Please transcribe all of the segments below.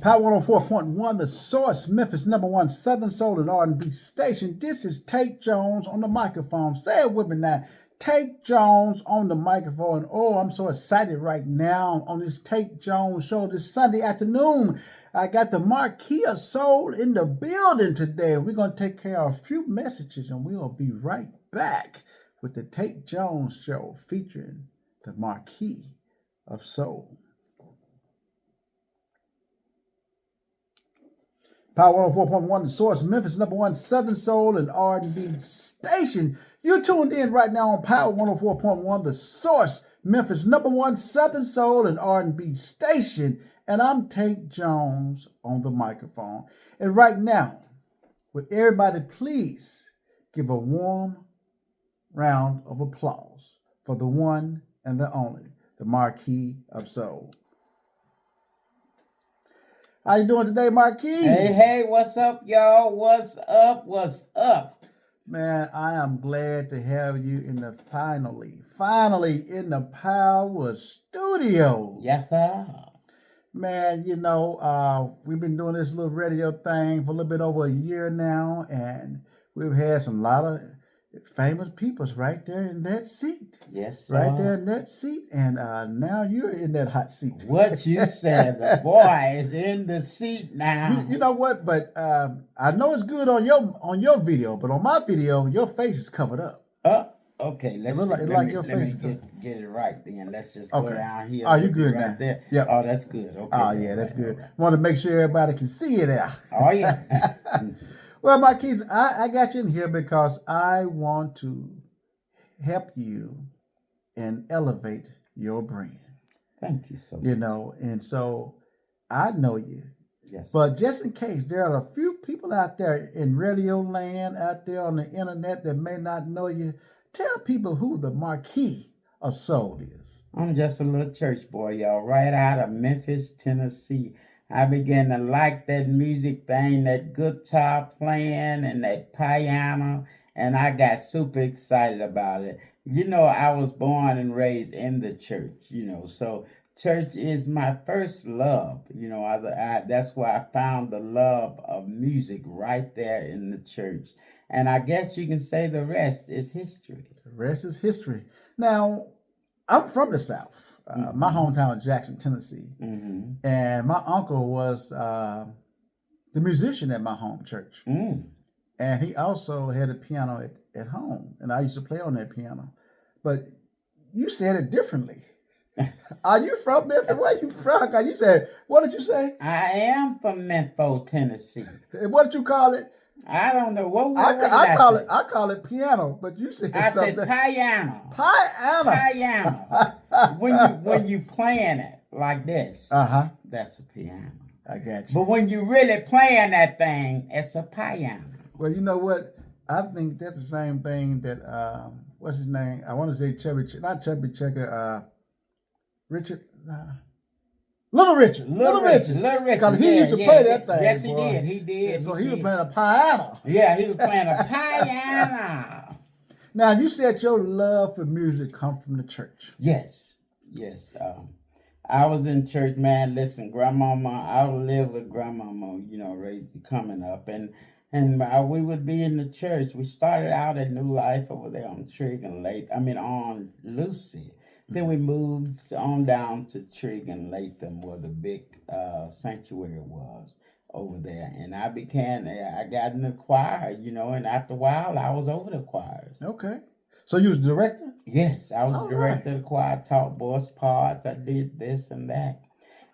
Power 104.1, The Source, Memphis #1 Southern Soul and R&B station. This is Tate Jones on the microphone. Say it with me now. Tate Jones on the microphone. Oh, I'm so excited right now on this Tate Jones show this Sunday afternoon. I got the Marquee of Soul in the building today. We're going to take care of a few messages and we'll be right back with the Tate Jones show featuring the Marquee of Soul. Power 104.1, The Source, Memphis #1 Southern Soul and R&B station. You're tuned in right now on Power 104.1, The Source, Memphis #1 Southern Soul and R&B station. And I'm Tate Jones on the microphone. And right now, would everybody please give a warm round of applause for the one and the only, the Marquee of Soul. How you doing today, Marquee? Hey, what's up, y'all? What's up? Man, I am glad to have you in the finally in the Power Studio. Yes, sir. Man, you know, we've been doing this little radio thing for a little bit over a year now, and we've had some lot of famous peoples right there in that seat. Yes, sir. Right there in that seat, and now you're in that hot seat. What you said, the boy is in the seat now. You know what? But I know it's good on your video, but on my video, your face is covered up. Okay, let me get it right then. Let's just go down here. Oh, you good right now? there. Yep. Oh, that's good. Okay. Oh, yeah, that's good. Right. Want to make sure everybody can see you there. Oh, yeah. Well, Marquise, I got you in here because I want to help you and elevate your brand. Thank you so much. You know, and so I know you. Yes. But just in case, there are a few people out there in radio land, out there on the internet that may not know you. Tell people who the Marquee of Soul is. I'm just a little church boy, y'all, right out of Memphis, Tennessee. I began to like that music thing, that guitar playing and that piano, and I got super excited about it. You know, I was born and raised in the church, you know, so church is my first love. You know, that's where I found the love of music right there in the church. And I guess you can say the rest is history. The rest is history. Now, I'm from the South. My hometown is Jackson, Tennessee. Mm-hmm. And my uncle was the musician at my home church. And he also had a piano at home. And I used to play on that piano. But you said it differently. Are you from Memphis? Where are you from? You said, what did you say? I am from Memphis, Tennessee. What did you call it? I don't know what I call it piano, but you said I said piano. Piano. when you playing it like this, that's a piano. I got you. But when you really playing that thing, it's a piano. Well, you know what? I think that's the same thing that what's his name? I want to say not Chubby Checker. Richard. Little Richard. Because he used to play that thing. Yes, he did. He did. And so he was playing a piano. Yeah, he was playing a piano. Now, you said your love for music come from the church. Yes. I was in church, man. Listen, grandmama, I lived with grandmama, you know, coming up. And we would be in the church. We started out at New Life over there on on Lucy. Then we moved on down to Trigg and Latham, where the big sanctuary was over there. And I got in the choir, you know, and after a while, I was over the choirs. Okay. So you was director? Yes, I was director of the choir, taught boys parts, I did this and that.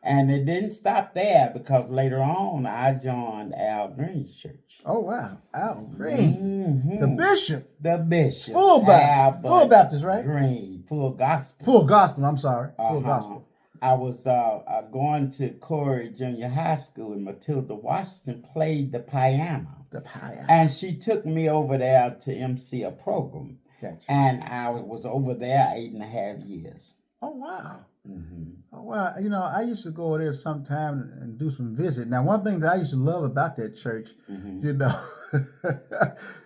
And it didn't stop there because later on, I joined Al Green's church. Oh, wow. Al Green. Mm-hmm. The bishop. Full Baptist, right? Green. Full gospel. Full gospel, I'm sorry. Full gospel. I was going to Corey Junior High School, and Matilda Washington played the piano. And she took me over there to MC a program. Gotcha. And I was over there 8.5 years. Oh wow. Hmm. Oh, well, I used to go there sometime and do some visit. Now, one thing that I used to love about that church, Hmm.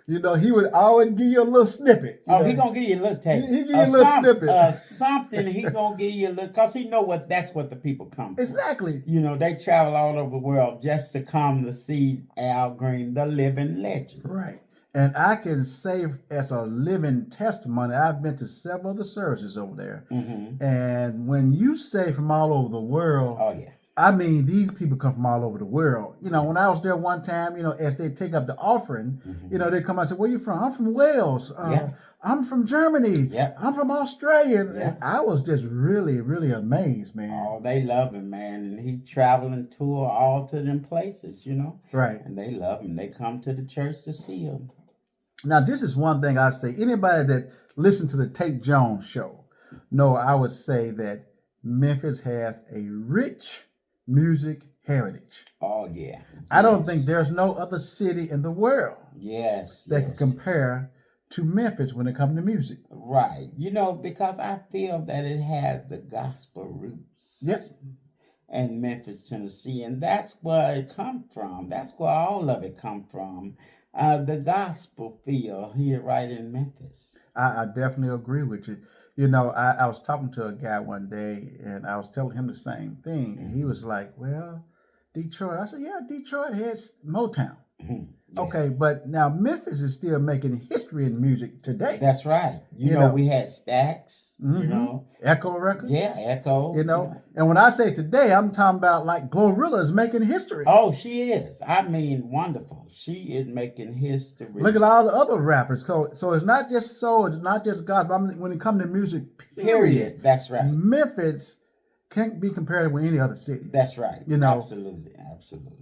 you know, he would always give you a little snippet. Oh, he gonna give you a little He taste. give you a little snippet. Something he gonna give you a little, cause he know that's what the people come for. Exactly. You know, they travel all over the world just to come to see Al Green, the living legend. Right. And I can say as a living testimony, I've been to several of the services over there. Hmm. And when you say from all over the world, Oh yeah. I mean, these people come from all over the world. When I Yes. was there one time, as they take up the offering, Hmm. they come out and say, "Where you from?" "I'm from Wales." Yeah. "I'm from Germany." Yep. "I'm from Australia." Yeah. And I was just really, really amazed, man. Oh, they love him, man, and he traveling tour all to them places, Right. and they love him. They come to the church to see him. Now, this is one thing I say. Anybody that listened to the Tate Jones show, I would say that Memphis has a rich music heritage. Oh yeah. I don't think Yes. there's no other city in the world Yes. that can Yes. compare to Memphis when it comes to music. Right. Because I feel that it has the gospel roots. Yep. In Memphis, Tennessee, and that's where it come from. That's where all of it come from. The gospel feel here right in Memphis. I definitely agree with you. I was talking to a guy one day and I was telling him the same thing. And he Hmm. was like, "Well, Detroit." I said, "Yeah, Detroit has Motown." Yeah. Okay, but now Memphis is still making history in music today. That's right. We had Stax, Echo Records. Yeah, Echo, And when I say today, I'm talking about like Glorilla is making history. Oh, she is. I mean, wonderful. She is making history. Look at all the other rappers. So it's not just soul, it's not just gospel. I mean, when it comes to music, period. That's right. Memphis can't be compared with any other city. That's right. Absolutely. Absolutely.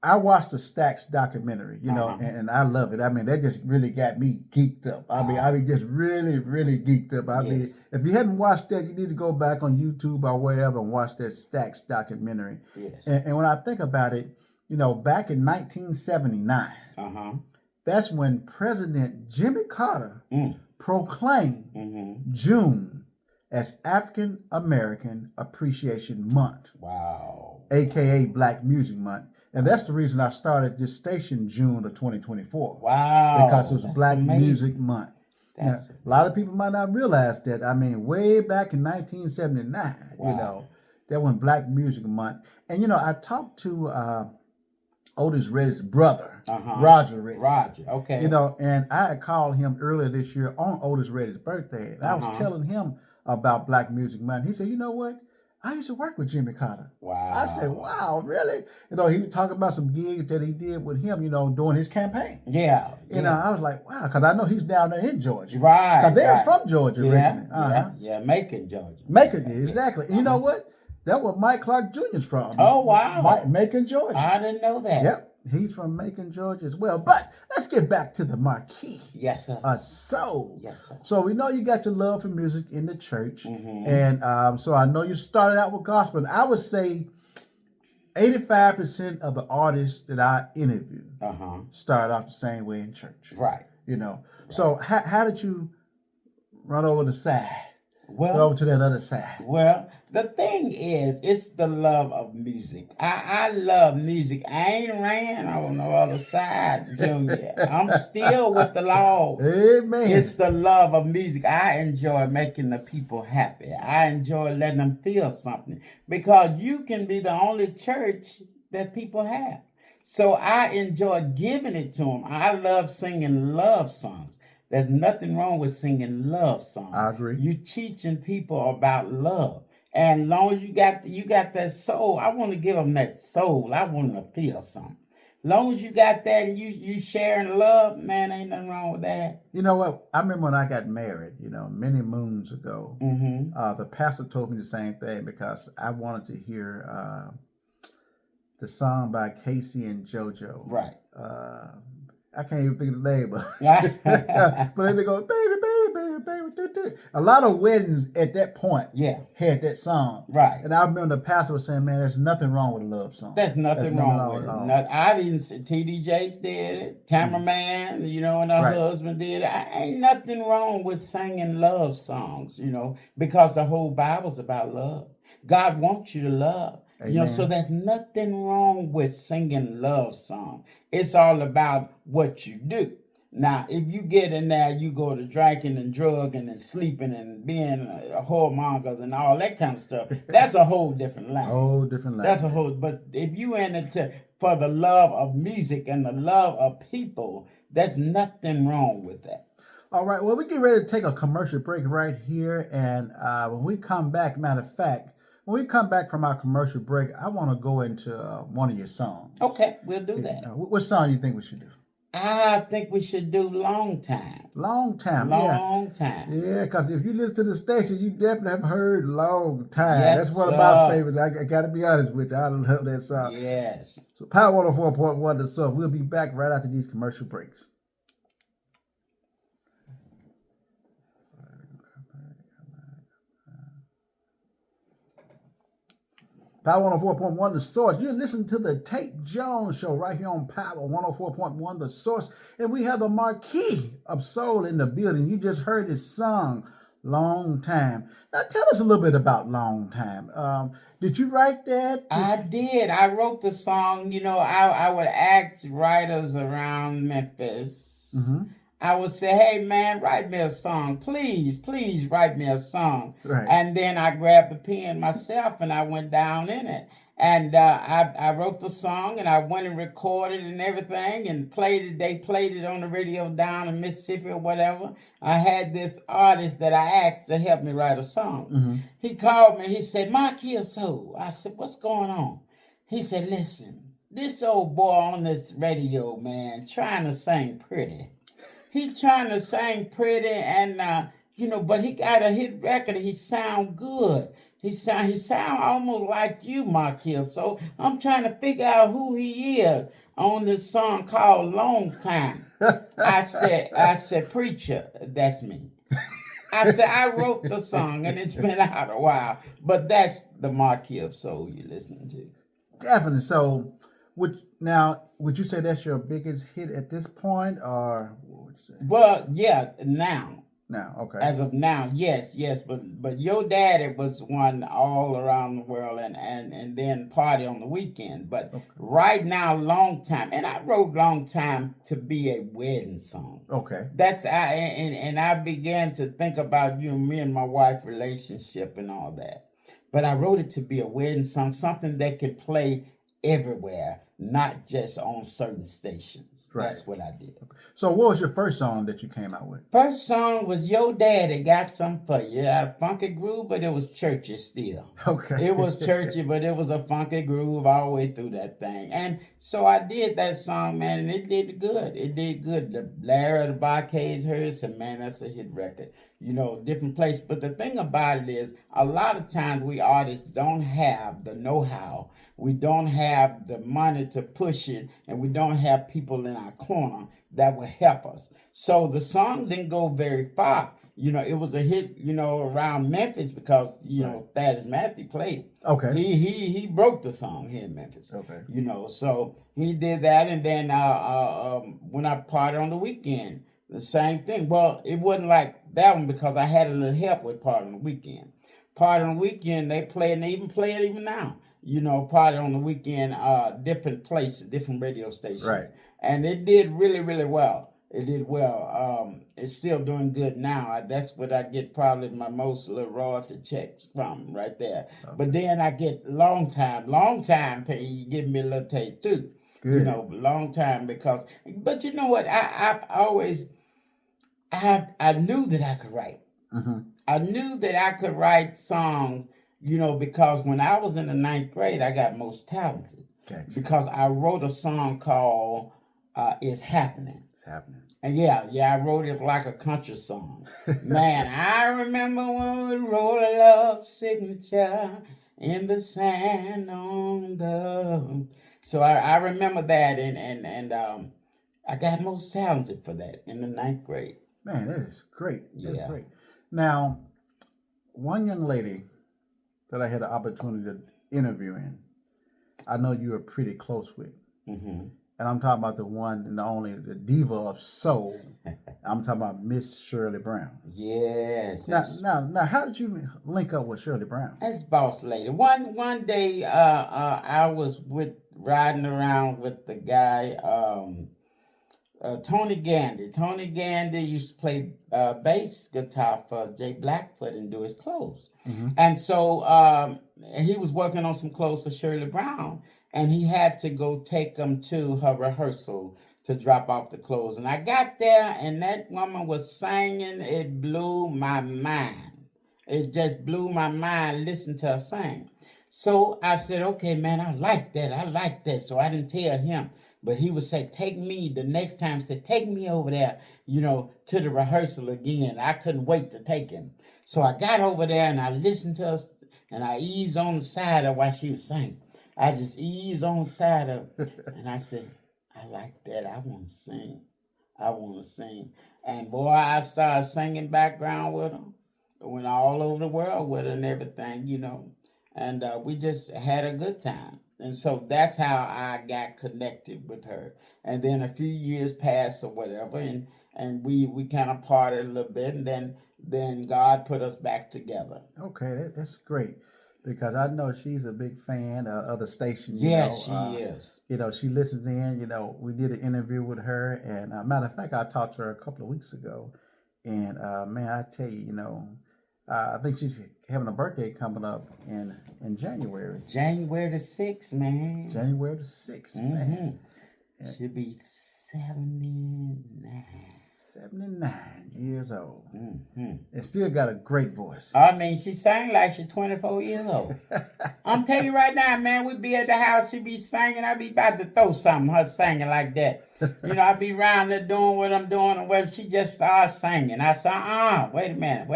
I watched the Stax documentary, Uh-huh. and I love it. I mean, that just really got me geeked up. I mean, just really, really geeked up. I mean, Yes. if you hadn't watched that, you need to go back on YouTube or wherever and watch that Stax documentary. Yes. And when I think about it, back in 1979, Uh-huh. that's when President Jimmy Carter proclaimed Mm-hmm. June as African American Appreciation Month, Wow. aka Black Music Month. And that's the reason I started this station June of 2024. Wow. Because it was That's Black amazing. Music Month. Now, a lot of people might not realize that. I mean, way back in 1979, Wow. that when Black Music Month. And, I talked to Otis Reddy's brother, Roger Reddy. Roger, okay. And I had called him earlier this year on Otis Reddy's birthday. And I was telling him about Black Music Month. He said, "You know what? I used to work with Jimmy Carter." Wow. I said, "Wow, really?" He was talking about some gigs that he did with him, during his campaign. Yeah. I was like, wow, because I know he's down there in Georgia. Right. Because they're from Georgia originally. Yeah, Macon, Georgia. Macon, exactly. And you know what? That's where Mike Clark Jr.'s from. Oh, wow. Macon, Georgia. I didn't know that. Yep. He's from Macon, Georgia as well. But let's get back to the Marquee Yes, sir. of Soul. Yes, sir. So we know you got your love for music in the church. Mm-hmm. And so I know you started out with gospel. And I would say 85% of the artists that I interview started off the same way in church. Right. Right. So how did you run over the side? Well, Go over to that other side. Well, the thing is, it's the love of music. I love music. I ain't ran on no other side, Junior. I'm still with the Lord. Amen. It's the love of music. I enjoy making the people happy. I enjoy letting them feel something. Because you can be the only church that people have. So I enjoy giving it to them. I love singing love songs. There's nothing wrong with singing love songs. I agree. You teaching people about love. And as long as you got that soul, I want to give them that soul. I want them to feel something. As long as you got that and you sharing love, man, ain't nothing wrong with that. You know what? I remember when I got married, many moons ago, the pastor told me the same thing because I wanted to hear the song by Casey and JoJo. Right. I can't even think of the name, but then they go, baby, baby, baby, baby, do. A lot of weddings at that point Yeah, had that song. right. And I remember the pastor was saying, man, there's nothing wrong with a love song. There's nothing wrong with at it. all. I've even seen TD Jakes did it, Cameraman, and her Right. husband did it. Ain't nothing wrong with singing love songs, because the whole Bible's about love. God wants you to love. So Amen. there's nothing wrong with singing love songs. It's all about what you do. Now, if you get in there, you go to drinking and drugging and sleeping and being whoremongers and all that kind of stuff. That's a whole different line. Whole different line. That's a whole. But if you in it for the love of music and the love of people, there's nothing wrong with that. All right. Well, we get ready to take a commercial break right here, and when we come back, matter of fact, when we come back from our commercial break, I want to go into one of your songs. Okay, we'll do that. What song do you think we should do? I think we should do Long Time. Long Time. Long Time. Yeah, because if you listen to the station, you definitely have heard Long Time. Yes, that's one of my favorites. I got to be honest with you. I love that song. Yes. So Power 104.1 The Source. We'll be back right after these commercial breaks. Power 104.1 The Source. You're listening to the Tate Jones Show right here on Power 104.1 The Source. And we have the Marquee of Soul in the building. You just heard his song, Long Time. Now tell us a little bit about Long Time. Did you write that? I did. I wrote the song. I would ask writers around Memphis. Mm-hmm. I would say, hey, man, write me a song. Please, please write me a song. Right. And then I grabbed the pen myself and I went down in it. And I wrote the song and I went and recorded and everything and played it. They played it on the radio down in Mississippi or whatever. I had this artist that I asked to help me write a song. Mm-hmm. He called me. He said, Marquee of Soul. I said, what's going on? He said, listen, this old boy on this radio, man, trying to sing pretty. He trying to sing pretty and, but he got a hit record. He sound good. He sound almost like you, Marquis. So I'm trying to figure out who he is on this song called Long Time. I said, preacher, that's me. I said, I wrote the song and it's been out a while. But that's the Marquee of Soul you're listening to. Definitely. So, would you say that's your biggest hit at this point, or what would you say? Well, yeah, now. Now, okay. As of now, yes, but Your Daddy was one all around the world, and then Party on the Weekend. But right now, Long Time, and I wrote Long Time to be a wedding song. Okay. I began to think about me and my wife relationship and all that. But I wrote it to be a wedding song, something that could play everywhere, not just on certain stations. Right. That's what I did. So what was your first song that you came out with? First song was Your Daddy Got Something For You. It had a funky groove, but it was churchy still. Okay. It was churchy, but it was a funky groove all the way through that thing. And so I did that song, man, and it did good. It did good. The Larry of the Barcades heard said, man, that's a hit record. Different place. But the thing about it is, a lot of times we artists don't have the know-how. We don't have the money to push it, and we don't have people in our corner that will help us. So the song didn't go very far. It was a hit, around Memphis because, Thaddeus Matthew played it. Okay. He broke the song here in Memphis. Okay. So he did that, and then when I Party on the Weekend, the same thing. Well, it wasn't like that one because I had a little help with Party on the Weekend. Party on the Weekend, they play it, and they even play it even now. Party on the Weekend, different places, different radio stations. Right. And it did really, really well. It did well. It's still doing good now. That's what I get probably my most little royalty checks from right there. Okay. But then I get Long Time. Long Time, you give me a little taste too. Good. Long Time but you know what? I knew that I could write. Mm-hmm. I knew that I could write songs, because when I was in the 9th grade, I got most talented. Okay. Because I wrote a song called It's Happening. It's Happening. And I wrote it like a country song. Man, I remember when we wrote a love signature in the sand on the... So I remember that, and I got most talented for that in the 9th grade. Man, that is great. That's Yeah. great. Now, one young lady that I had the opportunity to interview in, I know you were pretty close with. Hmm. And I'm talking about the one and the only, the diva of soul. I'm talking about Miss Shirley Brown. Yes, Now, how did you link up with Shirley Brown? that's boss lady. One day, I was with riding around with the guy, Tony Gandy. Tony Gandy used to play bass guitar for Jay Blackfoot and do his clothes. Mm-hmm. And so he was working on some clothes for Shirley Brown, and he had to go take them to her rehearsal to drop off the clothes. And I got there, and that woman was singing. It blew my mind. It just blew my mind listening to her sing. So I said, okay, man, I like that. I like that. So I didn't tell him. But he would say, take me the next time, say, take me over there, to the rehearsal again. I couldn't wait to take him. So I got over there and I listened to her and I eased on the side of while she was singing. I just eased on the side of and I said, I like that. I want to sing. I want to sing. And boy, I started singing background with her. Went all over the world with her and everything. And we just had a good time. And so that's how I got connected with her. And then a few years passed or whatever, and we kind of parted a little bit, and then God put us back together. Okay, that's great because I know she's a big fan of the station. Yes, she is. She listens in. We did an interview with her, and matter of fact, I talked to her a couple of weeks ago, and man, I tell you, I think she's having a birthday coming up in January. January the 6th, man. January the 6th, man. She'll be 79. 79 years old. Mm-hmm. And still got a great voice. I mean, she sang like she's 24 years old. I'm telling you right now, man, we'd be at the house, she'd be singing, I'd be about to throw something, her singing like that. I'd be around there doing what I'm doing, and when she just starts singing, I say, wait a minute.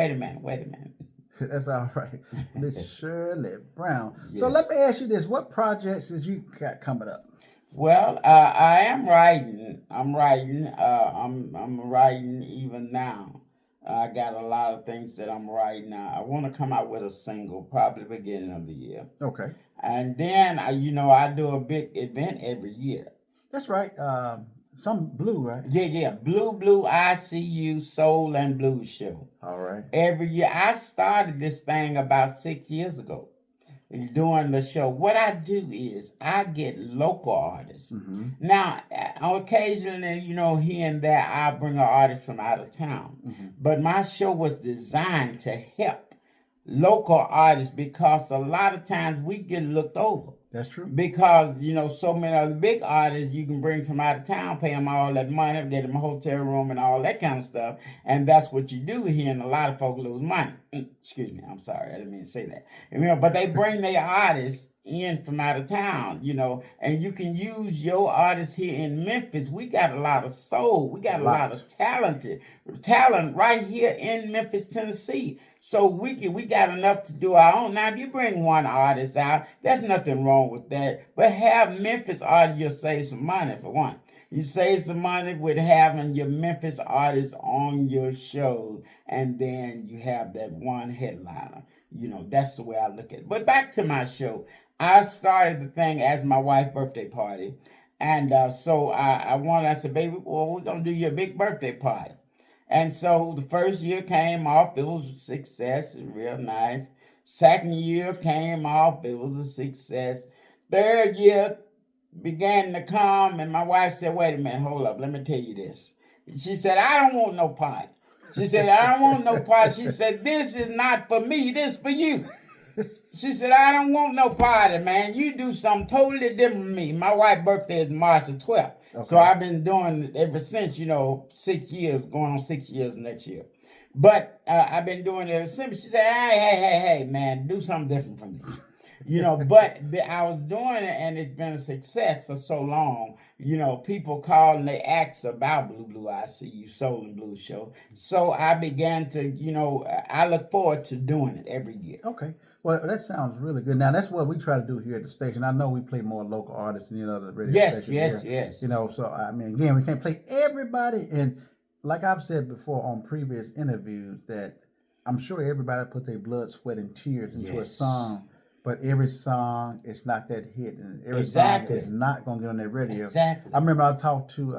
That's all right. Miss Shirley Brown. Yes. So let me ask you this. What projects did you got coming up? Well, I am writing. I'm writing. I'm writing even now. I got a lot of things that I'm writing now. I want to come out with a single, probably beginning of the year. Okay. And then, I do a big event every year. That's right. Some blue, right? Yeah. Blue ICU Soul and Blues show. All right. Every year. I started this thing about 6 years ago. Doing the show, what I do is I get local artists. Mm-hmm. Now, occasionally, here and there, I bring an artist from out of town. Mm-hmm. But my show was designed to help local artists because a lot of times we get looked over. That's true. Because, so many of the big artists you can bring from out of town, pay them all that money, get them a hotel room and all that kind of stuff. And that's what you do here, and a lot of folks lose money. Excuse me, I'm sorry, I didn't mean to say that. But they bring their artists in from out of town, and you can use your artists here in Memphis. We got a lot of soul. We got a lot of talent right here in Memphis, Tennessee. So we got enough to do our own. Now, if you bring one artist out, there's nothing wrong with that. But have Memphis artists, you'll save some money for one. You save some money with having your Memphis artists on your show, and then you have that one headliner. That's the way I look at it. But back to my show. I started the thing as my wife's birthday party. And so I said, baby, well, we're going to do your big birthday party. And so the first year came off, it was a success, it was real nice. Second year came off, it was a success. Third year began to come, and my wife said, wait a minute, hold up, let me tell you this. She said, I don't want no party. She said, I don't want no party. She said, this is not for me, this is for you. She said, I don't want no party, man. You do something totally different from me. My wife's birthday is March the 12th. Okay. So I've been doing it ever since, 6 years, going on 6 years next year. But I've been doing it ever since. She said, hey, man, do something different from me. But I was doing it, and it's been a success for so long. People call and they ask about Blue ICU Soul and Blues show. So I began to, I look forward to doing it every year. Okay. Well, that sounds really good. Now, that's what we try to do here at the station. I know we play more local artists than the other radio stations. Yes. So, I mean, again, we can't play everybody. And like I've said before on previous interviews, that I'm sure everybody put their blood, sweat, and tears into a Yes. song, but every song is not that hit, and every song is Exactly. not going to get on that radio. I Exactly. remember I talked to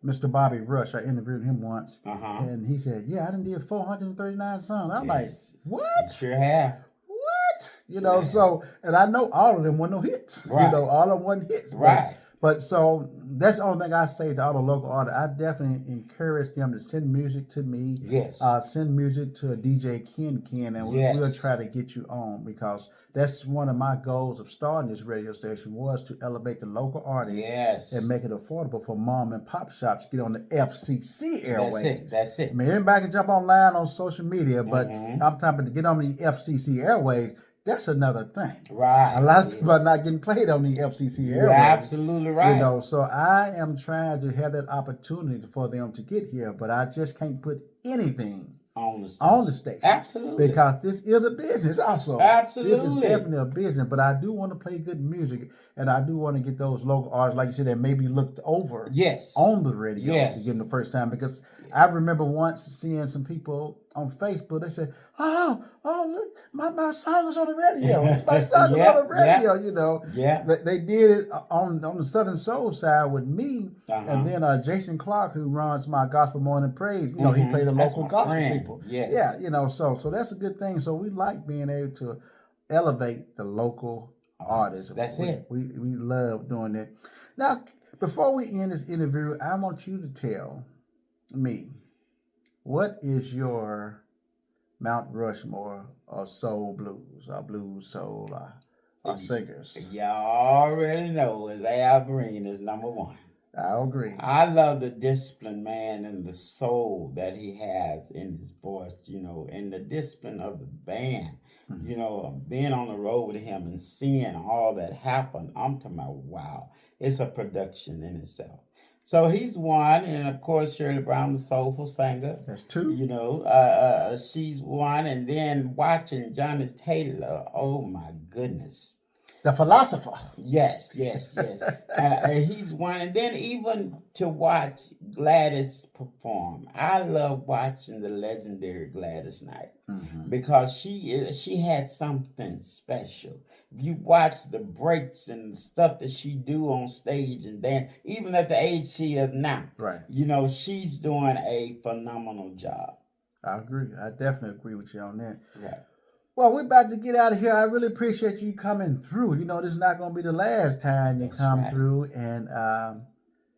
Mr. Bobby Rush. I interviewed him once, Uh-huh. and he said, "Yeah, I done did 439 songs." I'm like, Yes. You "What? sure have. What?" Sure have. So, and I know all of them were no hits. Right. All of them wasn't hits, Right. but so that's the only thing I say to all the local artists. I definitely encourage them to send music to me, Yes. send music to DJ Ken, and we'll Yes. try to get you on, because that's one of my goals of starting this radio station, was to elevate the local artists Yes. and make it affordable for mom and pop shops to get on the FCC airways. That's it. That's it. I mean, everybody can jump online on social media, but Mhm. I'm talking about to get on the FCC airways. That's another thing. Right. A lot of Yes. people are not getting played on the FCC You're airways. absolutely right. So I am trying to have that opportunity for them to get here, but I just can't put anything On the on the station. station, Absolutely. because this is a business also. Absolutely. This is definitely a business, but I do want to play good music, and I do want to get those local artists, like you said, that maybe looked over Yes. on the radio Yes. to get them the first time, because Yes. I remember once seeing some people on Facebook. They said, "Oh, look, my song was on the radio. My song was on the radio." Yeah. They did it on the Southern Soul side with me, Uh-huh. and then Jason Clark, who runs my Gospel Morning Praise. He played the That's local my gospel friend. people. Yes. Yeah, so that's a good thing. So we like being able to elevate the local artists. That's it. We love doing that. Now, before we end this interview, I want you to tell me, what is your Mount Rushmore of soul blues, or blues soul, or singers? Y'all already know is Al Green is number one. I agree. I love the discipline, man, and the soul that he has in his voice, and the discipline of the band. Being on the road with him and seeing all that happen, I'm talking about, wow, it's a production in itself. So he's one, and of course Shirley Brown, the soulful singer. That's two. She's one, and then watching Johnny Taylor, oh my goodness. The philosopher. Yes. He's one, and then even to watch Gladys perform. I love watching the legendary Gladys Knight because she had something special. You watch the breaks and the stuff that she do on stage, and then even at the age she is now, right? She's doing a phenomenal job. I agree. I definitely agree with you on that. Right. Well, we're about to get out of here. I really appreciate you coming through. This is not going to be the last time you come through. And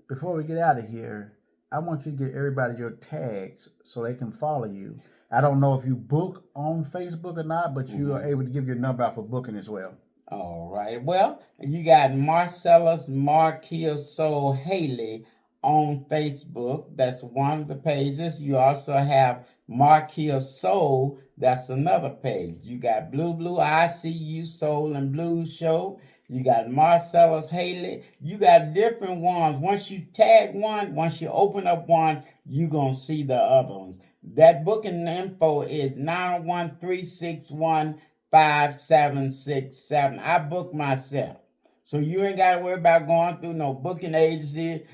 before we get out of here, I want you to get everybody your tags so they can follow you. I don't know if you book on Facebook or not, but you are able to give your number out for booking as well. All right. Well, you got Marcellus Marquee of Soul Haley on Facebook. That's one of the pages. You also have Marquee of Soul. That's another page. You got Blue ICU Soul and Blues Show. You got Marcellus Haley. You got different ones. Once you tag one, once you open up one, you're going to see the other ones. That booking info is 913615767. I book myself. So you ain't got to worry about going through no booking agency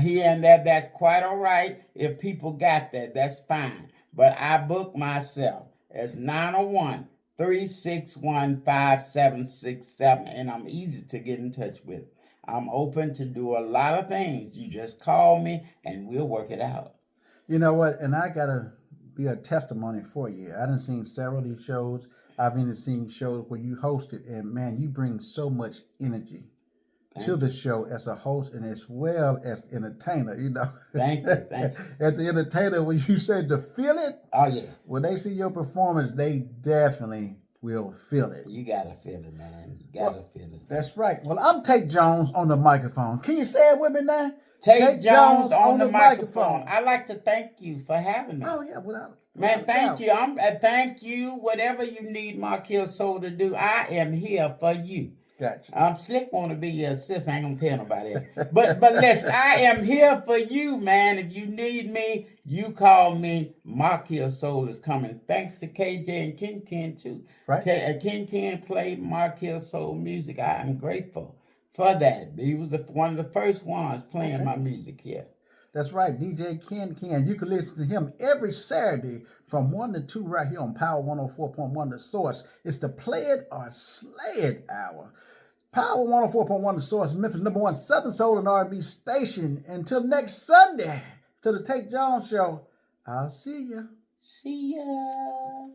here and there. That's quite all right. If people got that, that's fine. But I book myself. It's 901-361-5767, and I'm easy to get in touch with. I'm open to do a lot of things. You just call me, and we'll work it out. You know what? And I got to be a testimony for you. I done seen several of these shows. I've even seen shows where you hosted, and man, you bring so much energy to the show as a host and as well as entertainer. Thank you. As an entertainer, when you said to feel it, oh yeah, when they see your performance, they definitely will feel it. You gotta feel it, man. You gotta feel it. That's right. Well, I'm Tate Jones on the microphone. Can you say it with me now? Tate Jones on the microphone. I'd like to thank you for having me. Oh yeah, man, thank you. Thank you. Whatever you need Marquee of Soul to do, I am here for you. Gotcha. I'm slick want to be your assistant. I ain't gonna tell nobody else. But listen, I am here for you, man. If you need me, you call me. Marquee of Soul is coming. Thanks to KJ and Ken too. Right. Ken played Marquee of Soul music. I am grateful for that. He was one of the first ones playing my music here. That's right, DJ Ken. You can listen to him every Saturday from 1 to 2 right here on Power 104.1 The Source. It's the Play It or Slay It hour. Power 104.1 The Source, Memphis #1 Southern Soul and R&B station. Until next Sunday, to the Tate Jones Show, I'll see ya. See ya.